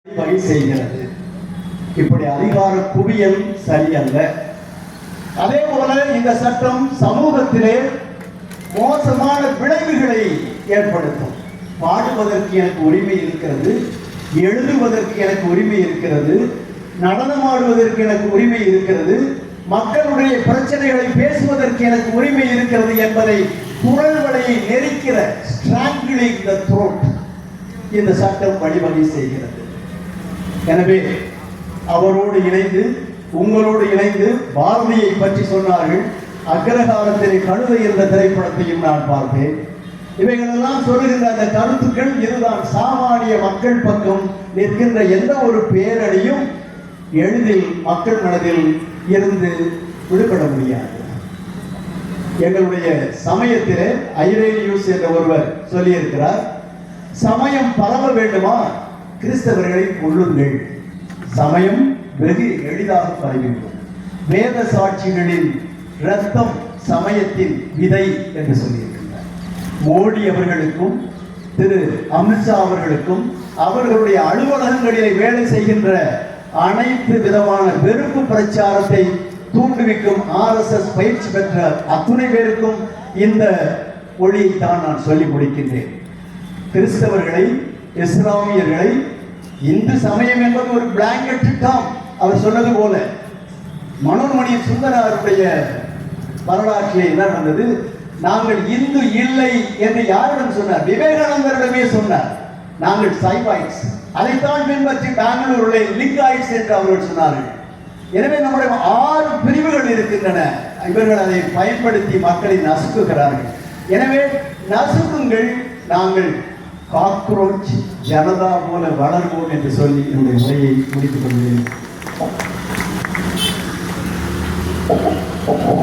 வகை செய்கிறது. இப்படி அதிகார குவியல் சரியல்ல. அதே போல இந்த சட்டம் சமூகத்திலே மோசமான விளைவுகளை ஏற்படுத்தும். பாடுவதற்கு எனக்கு உரிமை இருக்கிறது, எழுதுவதற்கு எனக்கு உரிமை இருக்கிறது, நடனமாடுவதற்கு எனக்கு உரிமை இருக்கிறது, மக்களுடைய பிரச்சனைகளை பேசுவதற்கு எனக்கு உரிமை இருக்கிறது என்பதை குரல் வலையை நெரிக்கிற ஸ்ட்ராங்கிளிங் தி த்ரோட் இந்த சட்டம் வழிவகை செய்கிறது. எனவே அவரோடு இணைந்து உங்களோடு இணைந்து பாரதியை பற்றி சொன்னார்கள். அக்ரஹாரத்திலே கழுதை என்ற திரைப்படத்தையும் நான் பார்த்தேன். இவைகளெல்லாம் சொல்லுகின்ற அந்த கருத்துக்கள் இதுதான். சாமானிய மக்கள் பக்கம் நிற்கின்ற எந்த ஒரு பேரணியும் எளிதில் மக்கள் மனதில் இருந்து விடுபட முடியாது. எங்களுடைய சமயத்திலே ஐரேனியூஸ் என்ற ஒருவர் சொல்லியிருக்கிறார், சமயம் பரவ வேண்டுமா, கிறிஸ்தவர்களை கொள்ளுங்கள், சமயம் வெகு எளிதாக பரவிவிடும். வேத சாட்சிகளின் இரத்தம் சமயத்தின் விதை என்று சொல்லியிருக்கிறார். மோடி அவர்களுக்கும் திரு அமித்ஷா அவர்களுக்கும் அவர்களுடைய அலுவலகங்களிலே வேலை செய்கின்ற அனைத்து விதமான வெறுப்பு பிரச்சாரத்தை தூண்டுவிக்கும் RSS பயிற்சி பெற்ற அத்துணை பேருக்கும் இந்த ஒளியைத்தான் நான் சொல்லி முடிக்கின்றேன். கிறிஸ்தவர்களை, இஸ்லாமியர்களை, இந்து சமயம் என்பது ஒரு பிளாங்கெட் டாம். அவர் சொன்னது போல மனோன்மணி சுந்தராருடைய வரலாற்றிலே என்ன நடந்தது? நாங்கள் இந்து இல்லை என்று யாரிடம் சொன்னார்? விவேகானந்தரிடமே சொன்னார். நாங்கள் சைவாய்ட்ஸ், அதைத்தான் பின்பற்றி பெங்களூரிலே லிங்காய்ட்ஸ் என்று அவர்கள் சொன்னார்கள். எனவே நம்முடைய 6 பிரிவுகள் இருக்கின்றன. இவர்கள் அதை பயன்படுத்தி மக்களை நசுக்குகிறார்கள். எனவே நசுக்குங்கள், நாங்கள் காக்ரோச் ஜனதா போல வளர்வோம் என்று சொல்லி என்னுடைய உரையை முடித்துக் கொள்கிறேன்.